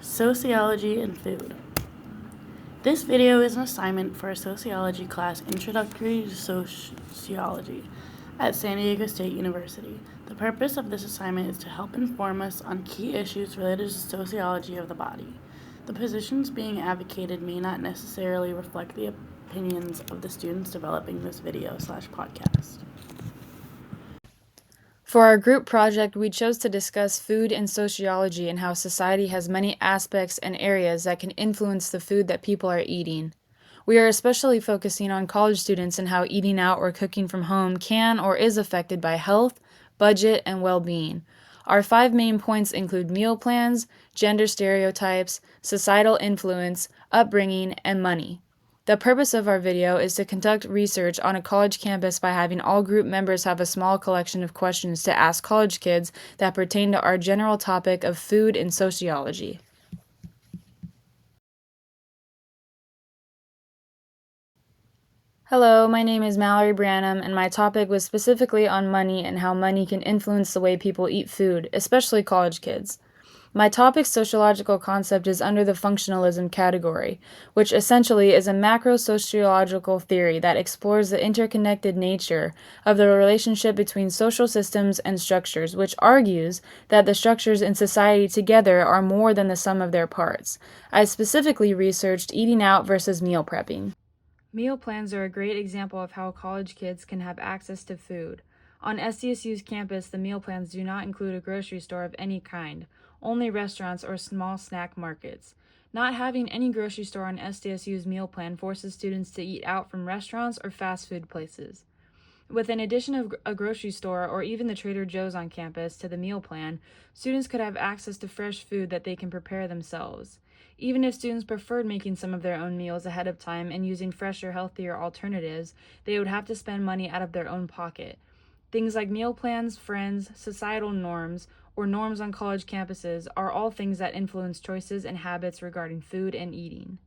Sociology and Food. This video is an assignment for a sociology class, Introductory to Sociology, at San Diego State University. The purpose of this assignment is to help inform us on key issues related to sociology of the body. The positions being advocated may not necessarily reflect the opinions of the students developing this video/podcast. For our group project, we chose to discuss food and sociology and how society has many aspects and areas that can influence the food that people are eating. We are especially focusing on college students and how eating out or cooking from home can or is affected by health, budget, and well-being. Our 5 main points include meal plans, gender stereotypes, societal influence, upbringing, and money. The purpose of our video is to conduct research on a college campus by having all group members have a small collection of questions to ask college kids that pertain to our general topic of food and sociology. Hello, my name is Mallory Branum, and my topic was specifically on money and how money can influence the way people eat food, especially college kids. My topic's sociological concept is under the functionalism category, which essentially is a macro-sociological theory that explores the interconnected nature of the relationship between social systems and structures, which argues that the structures in society together are more than the sum of their parts. I specifically researched eating out versus meal prepping. Meal plans are a great example of how college kids can have access to food. On SDSU's campus, the meal plans do not include a grocery store of any kind, only restaurants or small snack markets. Not having any grocery store on SDSU's meal plan forces students to eat out from restaurants or fast food places. With an addition of a grocery store or even the Trader Joe's on campus to the meal plan, students could have access to fresh food that they can prepare themselves. Even if students preferred making some of their own meals ahead of time and using fresher, healthier alternatives, they would have to spend money out of their own pocket. Things like meal plans, friends, societal norms, or norms on college campuses are all things that influence choices and habits regarding food and eating.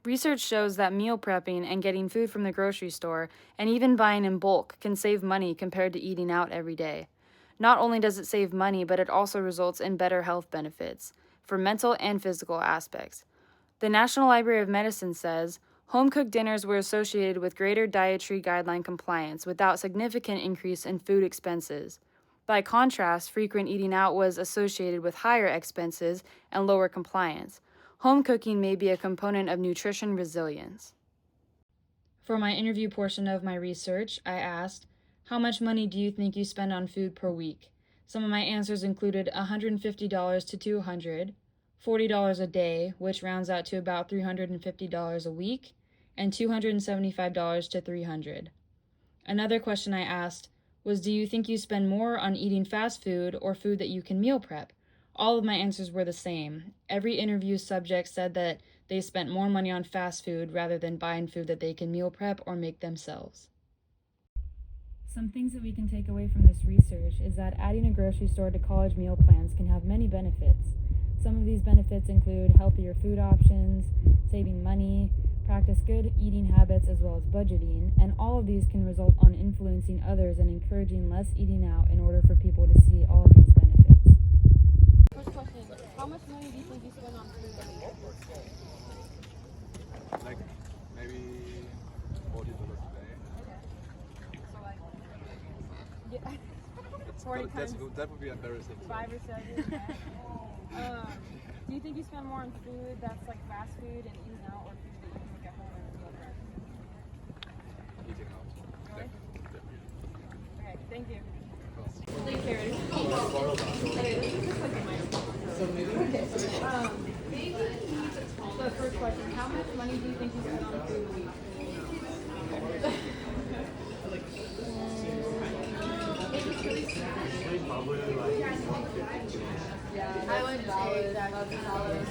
Research shows that meal prepping and getting food from the grocery store, and even buying in bulk, can save money compared to eating out every day. Not only does it save money, but it also results in better health benefits for mental and physical aspects. The National Library of Medicine says, home-cooked dinners were associated with greater dietary guideline compliance without significant increase in food expenses. By contrast, frequent eating out was associated with higher expenses and lower compliance. Home cooking may be a component of nutrition resilience. For my interview portion of my research, I asked, how much money do you think you spend on food per week? Some of my answers included $150 to $200, $40 a day, which rounds out to about $350 a week, and $275 to $300. Another question I asked was, do you think you spend more on eating fast food or food that you can meal prep? All of my answers were the same. Every interview subject said that they spent more money on fast food rather than buying food that they can meal prep or make themselves. Some things that we can take away from this research is that adding a grocery store to college meal plans can have many benefits. Some of these benefits include healthier food options, saving money, practice good eating habits as well as budgeting, and all of these can result on influencing others and encouraging less eating out in order for people to see all of these benefits. First question, how much money do you think you spend on food a week? Like maybe $40 a day. So like, yeah. That would be embarrassing. 5 or 7. Do you think you spend more on food that's like fast food and eating out, or food that you can make at home and meal prep? Eating out. Really? Definitely. Okay, thank you. So first question, how much money do you think you spend on food a week? I would say $1,000.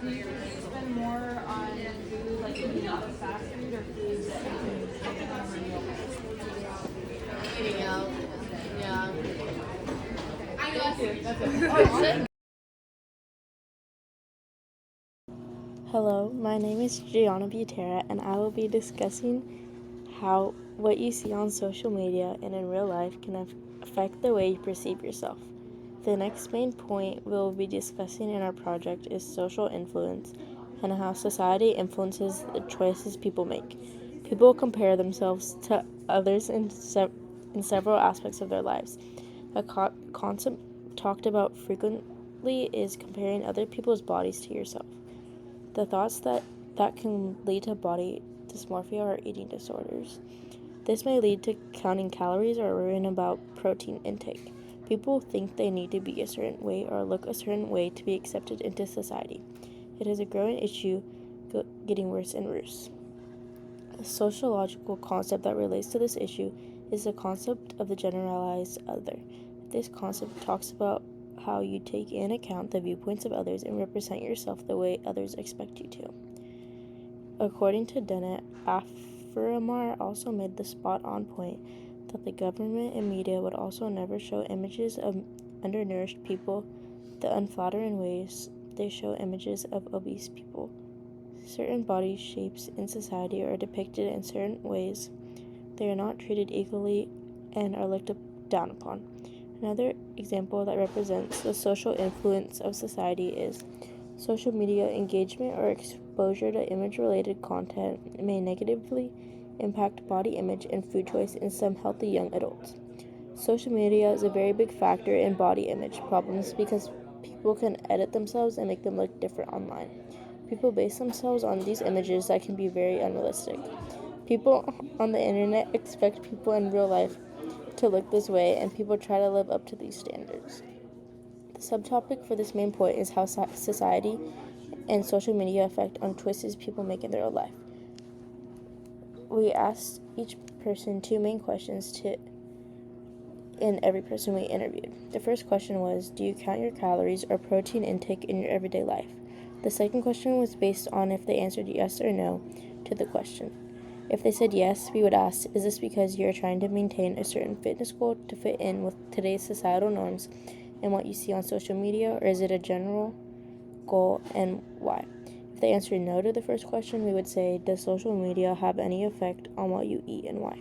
Do you think you spend more on food like eating out of fast food or food that you can make at home or meal prep? Eating out. Yeah. Thank you. That's it. Hello, my name is Gianna Butera, and I will be discussing how what you see on social media and in real life can affect the way you perceive yourself. The next main point we'll be discussing in our project is social influence and how society influences the choices people make. People compare themselves to others in several aspects of their lives. A concept talked about frequently is comparing other people's bodies to yourself. The thoughts that can lead to body dysmorphia or eating disorders. This may lead to counting calories or worrying about protein intake. People think they need to be a certain way or look a certain way to be accepted into society. It is a growing issue, getting worse and worse. A sociological concept that relates to this issue is the concept of the generalized other. This concept talks about how you take in account the viewpoints of others and represent yourself the way others expect you to. According to Dennett, Aframar also made the spot-on point that the government and media would also never show images of undernourished people the unflattering ways they show images of obese people. Certain body shapes in society are depicted in certain ways. They are not treated equally and are looked down upon. Another example that represents the social influence of society is social media engagement or exposure to image-related content may negatively impact body image and food choice in some healthy young adults. Social media is a very big factor in body image problems because people can edit themselves and make them look different online. People base themselves on these images that can be very unrealistic. People on the internet expect people in real life to look this way, and people try to live up to these standards. The subtopic for this main point is how society and social media affect on choices people make in their own life. We asked each person two main questions in every person we interviewed. The first question was, do you count your calories or protein intake in your everyday life? The second question was based on if they answered yes or no to the question. If they said yes, we would ask, is this because you're trying to maintain a certain fitness goal to fit in with today's societal norms and what you see on social media, or is it a general goal and why? If they answered no to the first question, we would say, does social media have any effect on what you eat and why?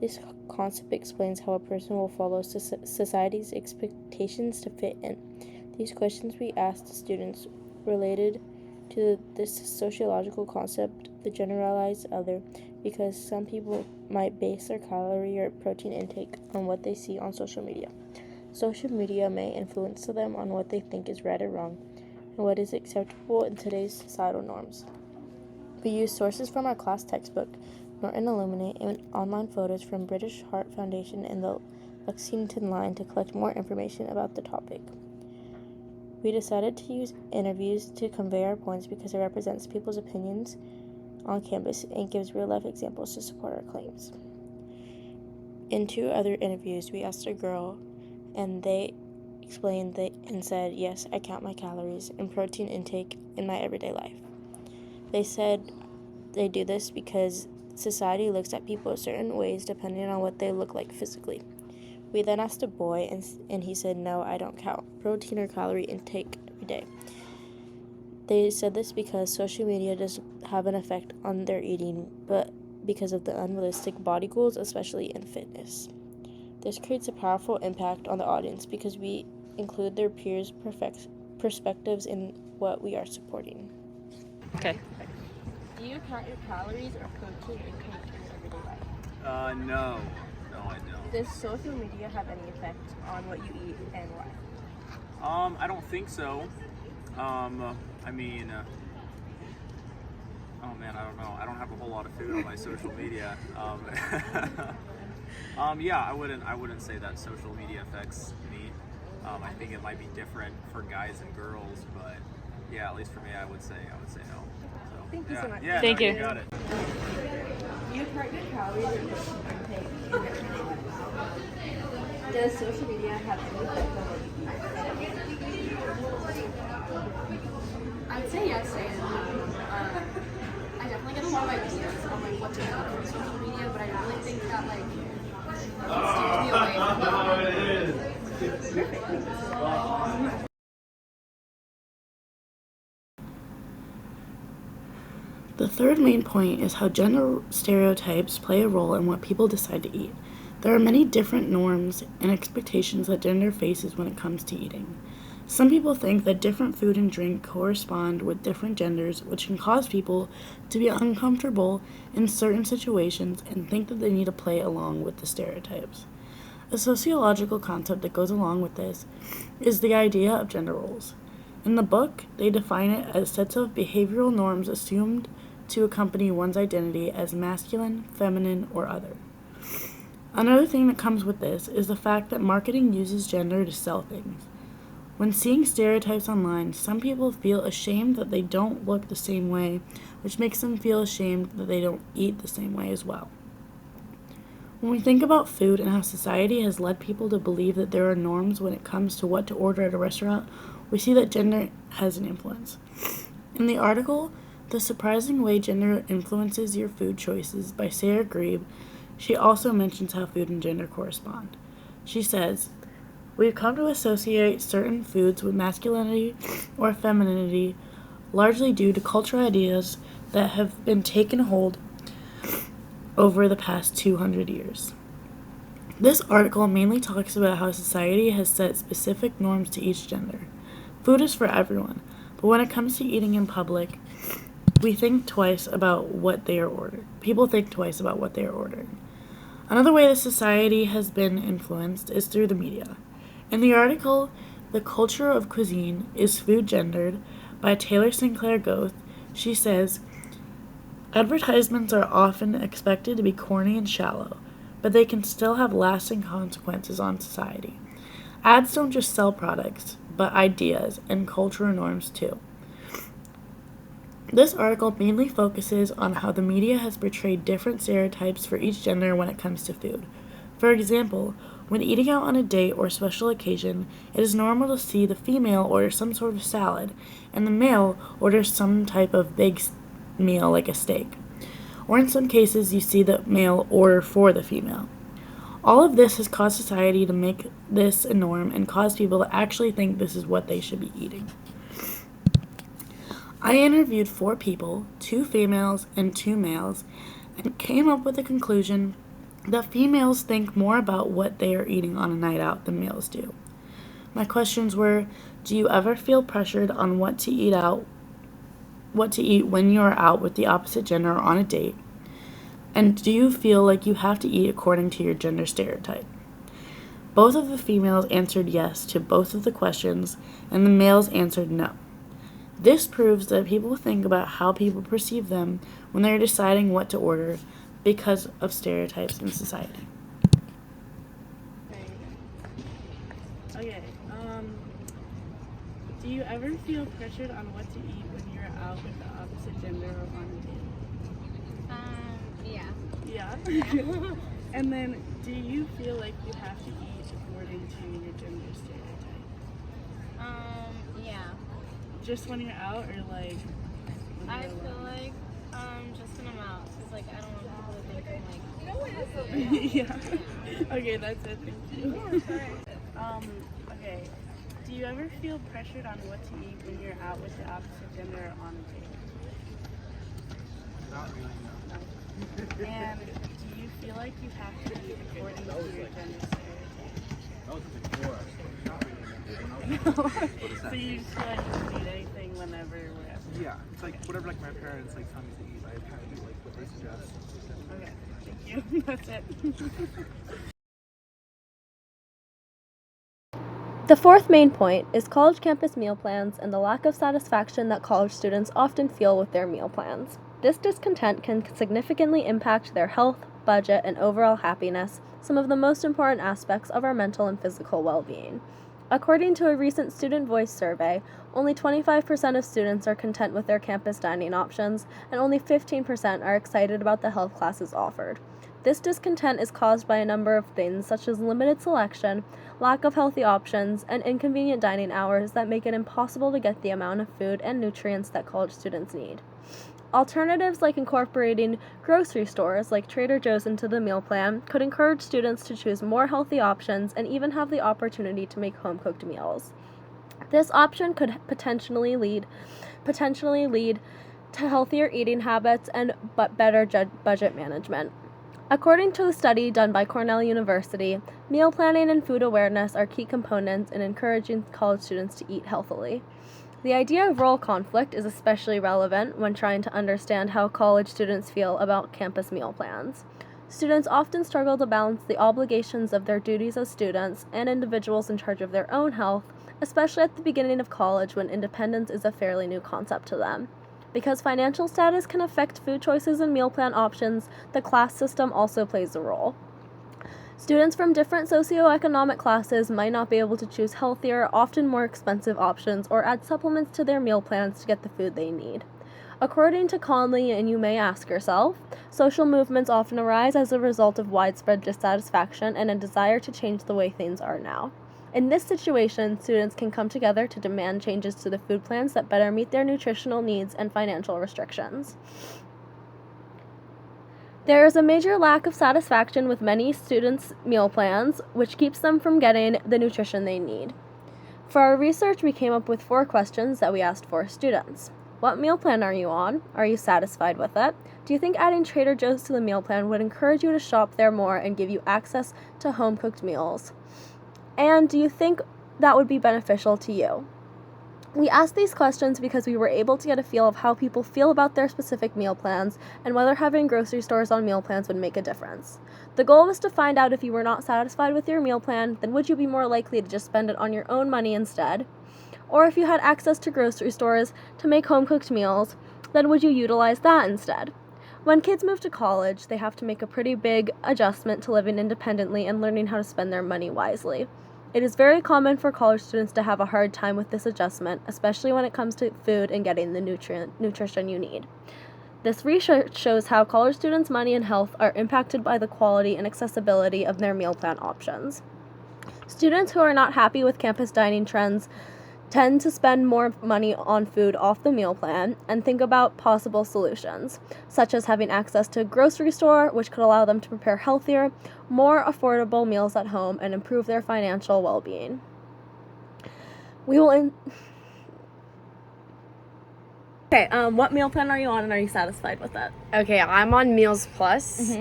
This concept explains how a person will follow society's expectations to fit in. These questions we asked students related to this sociological concept, the generalized other, because some people might base their calorie or protein intake on what they see on social media. Social media may influence them on what they think is right or wrong and what is acceptable in today's societal norms. We use sources from our class textbook, Norton Illuminate, and online photos from British Heart Foundation and the Lexington Line to collect more information about the topic. We decided to use interviews to convey our points because it represents people's opinions on campus and gives real-life examples to support our claims. In two other interviews, we asked a girl, and they explained and said, yes, I count my calories and protein intake in my everyday life. They said they do this because society looks at people certain ways depending on what they look like physically. We then asked a boy, and he said, no, I don't count protein or calorie intake every day. They said this because social media does have an effect on their eating, but because of the unrealistic body goals, especially in fitness. This creates a powerful impact on the audience because we include their peers' perspectives in what we are supporting. Okay. Do you count your calories or protein intake in your everyday life? No. No, I don't. Does social media have any effect on what you eat and why? I don't think so. I mean, oh man, I don't know. I don't have a whole lot of food on my social media. Yeah, I wouldn't say that social media affects me. I think it might be different for guys and girls, but yeah, at least for me, I would say no. So, Thank you so much. Yeah, Thank no, you. You got it. Do you count your calories or protein intake in your everyday life? Does social media have any effect on what you eat? I would say yes, and I definitely get a lot of ideas on like what to do on social media, but I really think that like steers me away from it. The third main point is how gender stereotypes play a role in what people decide to eat. There are many different norms and expectations that gender faces when it comes to eating. Some people think that different food and drink correspond with different genders, which can cause people to be uncomfortable in certain situations and think that they need to play along with the stereotypes. A sociological concept that goes along with this is the idea of gender roles. In the book, they define it as sets of behavioral norms assumed to accompany one's identity as masculine, feminine, or other. Another thing that comes with this is the fact that marketing uses gender to sell things. When seeing stereotypes online, some people feel ashamed that they don't look the same way, which makes them feel ashamed that they don't eat the same way as well. When we think about food and how society has led people to believe that there are norms when it comes to what to order at a restaurant, we see that gender has an influence. In the article, The Surprising Way Gender Influences Your Food Choices by Sarah Grebe, she also mentions how food and gender correspond. She says, "We've come to associate certain foods with masculinity or femininity largely due to cultural ideas that have been taken hold over the past 200 years. This article mainly talks about how society has set specific norms to each gender. Food is for everyone, but when it comes to eating in public, people think twice about what they are ordering. Another way that society has been influenced is through the media. In the article, The Culture of Cuisine, Is Food Gendered? By Taylor Sinclair Goeth, she says, advertisements are often expected to be corny and shallow, but they can still have lasting consequences on society. Ads don't just sell products, but ideas and cultural norms too. This article mainly focuses on how the media has portrayed different stereotypes for each gender when it comes to food. For example, when eating out on a date or special occasion, it is normal to see the female order some sort of salad, and the male orders some type of big meal like a steak. Or in some cases, you see the male order for the female. All of this has caused society to make this a norm and cause people to actually think this is what they should be eating. I interviewed 4 people, 2 females and 2 males, and came up with a conclusion that females think more about what they are eating on a night out than males do. My questions were, do you ever feel pressured on what to eat when you are out with the opposite gender or on a date? And do you feel like you have to eat according to your gender stereotype? Both of the females answered yes to both of the questions, and the males answered no. This proves that people think about how people perceive them when they are deciding what to order because of stereotypes in society. Okay. Do you ever feel pressured on what to eat when you're out with the opposite gender or on a date? Yeah. Yeah? And then, do you feel like you have to eat according to your gender stereotype? Yeah. Just when you're out, or like? I feel like, just when I'm out, because like I don't want people to think I'm like. Yeah. Okay, that's it. Thank you. Okay. Do you ever feel pressured on what to eat when you're out with the opposite gender or on a date? Not really, no. And do you feel like you have to eat according to your gender stereotype? That was before. Not really, no. So you just feel like you can eat anything whenever, wherever? Yeah, it's like whatever like my parents like tell me to eat, I kind of do like what they suggest. Okay, thank you. That's it. The fourth main point is college campus meal plans and the lack of satisfaction that college students often feel with their meal plans. This discontent can significantly impact their health, budget, and overall happiness, some of the most important aspects of our mental and physical well-being. According to a recent Student Voice survey, only 25% of students are content with their campus dining options, and only 15% are excited about the health classes offered. This discontent is caused by a number of things such as limited selection, lack of healthy options, and inconvenient dining hours that make it impossible to get the amount of food and nutrients that college students need. Alternatives like incorporating grocery stores like Trader Joe's into the meal plan could encourage students to choose more healthy options and even have the opportunity to make home-cooked meals. This option could potentially lead to healthier eating habits and better budget management. According to a study done by Cornell University, meal planning and food awareness are key components in encouraging college students to eat healthily. The idea of role conflict is especially relevant when trying to understand how college students feel about campus meal plans. Students often struggle to balance the obligations of their duties as students and individuals in charge of their own health, especially at the beginning of college when independence is a fairly new concept to them. Because financial status can affect food choices and meal plan options, the class system also plays a role. Students from different socioeconomic classes might not be able to choose healthier, often more expensive options or add supplements to their meal plans to get the food they need. According to Conley, and you may ask yourself, social movements often arise as a result of widespread dissatisfaction and a desire to change the way things are now. In this situation, students can come together to demand changes to the food plans that better meet their nutritional needs and financial restrictions. There is a major lack of satisfaction with many students' meal plans, which keeps them from getting the nutrition they need. For our research, we came up with 4 questions that we asked 4 students. What meal plan are you on? Are you satisfied with it? Do you think adding Trader Joe's to the meal plan would encourage you to shop there more and give you access to home-cooked meals? And do you think that would be beneficial to you? We asked these questions because we were able to get a feel of how people feel about their specific meal plans and whether having grocery stores on meal plans would make a difference. The goal was to find out if you were not satisfied with your meal plan, then would you be more likely to just spend it on your own money instead? Or if you had access to grocery stores to make home-cooked meals, then would you utilize that instead? When kids move to college, they have to make a pretty big adjustment to living independently and learning how to spend their money wisely. It is very common for college students to have a hard time with this adjustment, especially when it comes to food and getting the nutrition you need. This research shows how college students' money and health are impacted by the quality and accessibility of their meal plan options. Students who are not happy with campus dining trends tend to spend more money on food off the meal plan and think about possible solutions, such as having access to a grocery store, which could allow them to prepare healthier, more affordable meals at home and improve their financial well-being. What meal plan are you on and are you satisfied with it? Okay, I'm on Meals Plus.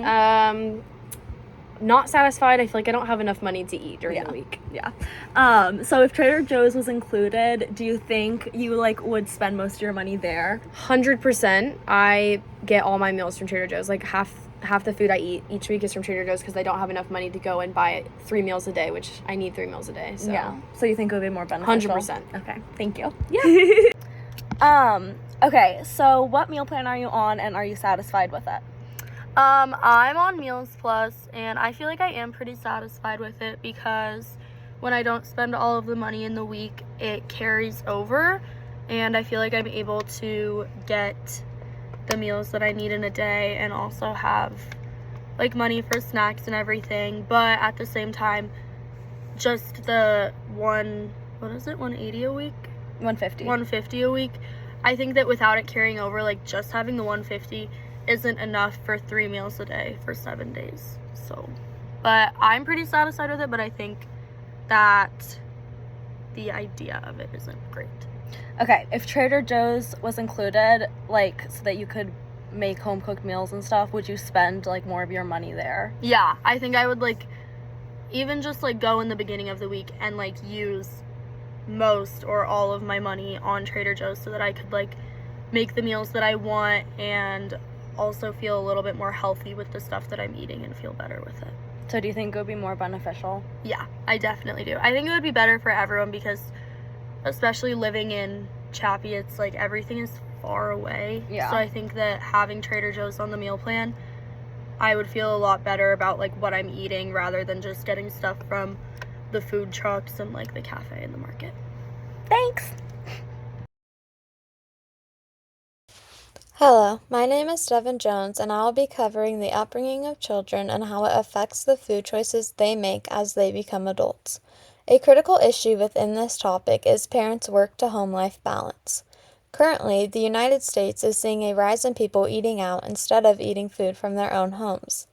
Not satisfied. I feel like I don't have enough money to eat during the week. So if Trader Joe's was included, do you think you would spend most of your money there? 100%. I get all my meals from Trader Joe's. Like half the food I eat each week is from Trader Joe's because I don't have enough money to go and buy 3 meals a day, which I need 3 meals a day. So. Yeah. So you think it would be more beneficial? 100%. Okay. Thank you. Yeah. Okay. So what meal plan are you on and are you satisfied with it? I'm on Meals Plus, and I feel like I am pretty satisfied with it because when I don't spend all of the money in the week, it carries over, and I feel like I'm able to get the meals that I need in a day and also have money for snacks and everything. But at the same time, just the 180 a week? 150. 150 a week. I think that without it carrying over, just having the 150 isn't enough for 3 meals a day for 7 days. So, but I'm pretty satisfied with it, but I think that the idea of it isn't great. Okay, if Trader Joe's was included, so that you could make home-cooked meals and stuff, would you spend, more of your money there? Yeah, I think I would, even just, go in the beginning of the week and, use most or all of my money on Trader Joe's so that I could, make the meals that I want and also feel a little bit more healthy with the stuff that I'm eating and feel better with it. So do you think it would be more beneficial? Yeah, I definitely do. I think it would be better for everyone because especially living in Chappie, it's everything is far away. Yeah. So I think that having Trader Joe's on the meal plan, I would feel a lot better about what I'm eating rather than just getting stuff from the food trucks and the cafe and the market. Thanks! Hello, my name is Devon Jones, and I will be covering the upbringing of children and how it affects the food choices they make as they become adults. A critical issue within this topic is parents' work-to-home life balance. Currently, the United States is seeing a rise in people eating out instead of eating food from their own homes.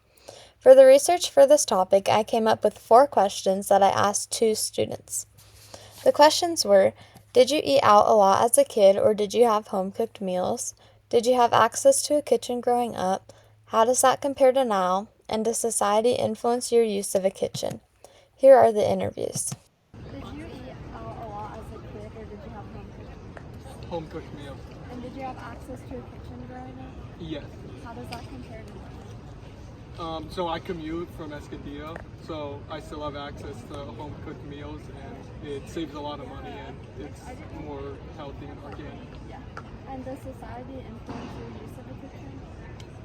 For the research for this topic, I came up with 4 questions that I asked 2 students. The questions were, did you eat out a lot as a kid or did you have home-cooked meals? Did you have access to a kitchen growing up? How does that compare to now? and does society influence your use of a kitchen? Here are the interviews. Did you eat out a lot as a kid, or did you have home cooked meals? Home cooked meals. And did you have access to a kitchen growing up? Yes. How does that compare to now? So I commute from Escondido, so I still have access to home cooked meals, and it saves a lot of money, and it's more healthy and organic. Yeah. And does society influence your use of a kitchen?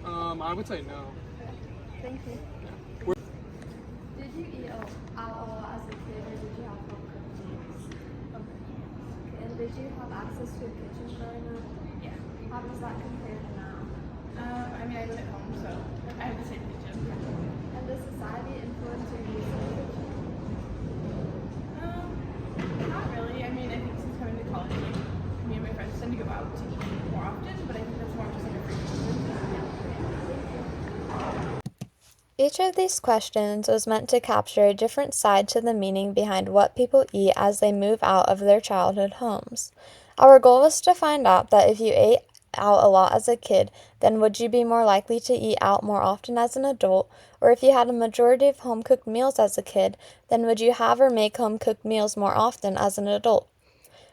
I would say no. Thank you. Yeah. Did you eat out a lot as a kid, or did you have home cooked meals? Okay. And did you have access to a kitchen growing up? Yeah. How does that compare to now? I mean, I live at home, so I have the same kitchen. And does society influence your use of a kitchen? Not really. I mean, I think since coming to college, like, me and my friends tend to go out to eat more often, but I think that's more just like a free. Each of these questions was meant to capture a different side to the meaning behind what people eat as they move out of their childhood homes. Our goal was to find out that if you ate out a lot as a kid, then would you be more likely to eat out more often as an adult? Or if you had a majority of home-cooked meals as a kid, then would you have or make home-cooked meals more often as an adult?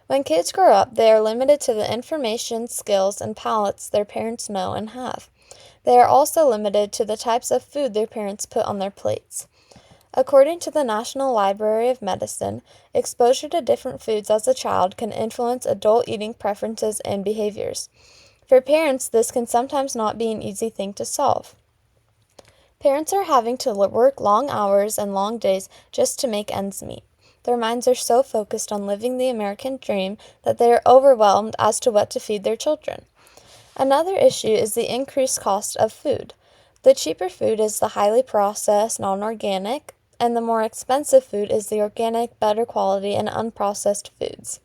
When kids grow up, they are limited to the information, skills, and palates their parents know and have. They are also limited to the types of food their parents put on their plates. According to the National Library of Medicine, exposure to different foods as a child can influence adult eating preferences and behaviors. For parents, this can sometimes not be an easy thing to solve. Parents are having to work long hours and long days just to make ends meet. Their minds are so focused on living the American dream that they are overwhelmed as to what to feed their children. Another issue is the increased cost of food. The cheaper food is the highly processed, non-organic, and the more expensive food is the organic, better quality, and unprocessed foods.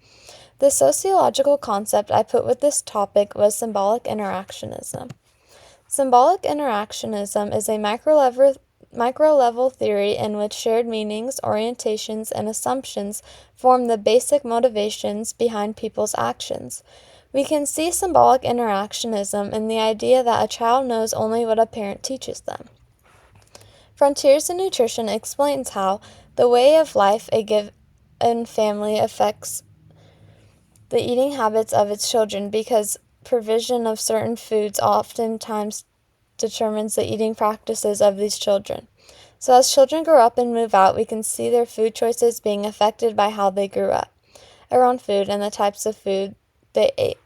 The sociological concept I put with this topic was symbolic interactionism. Symbolic interactionism is a micro-level theory in which shared meanings, orientations, and assumptions form the basic motivations behind people's actions. We can see symbolic interactionism in the idea that a child knows only what a parent teaches them. Frontiers in Nutrition explains how the way of life a given family affects the eating habits of its children because provision of certain foods oftentimes determines the eating practices of these children. So as children grow up and move out, we can see their food choices being affected by how they grew up around food and the types of food they ate.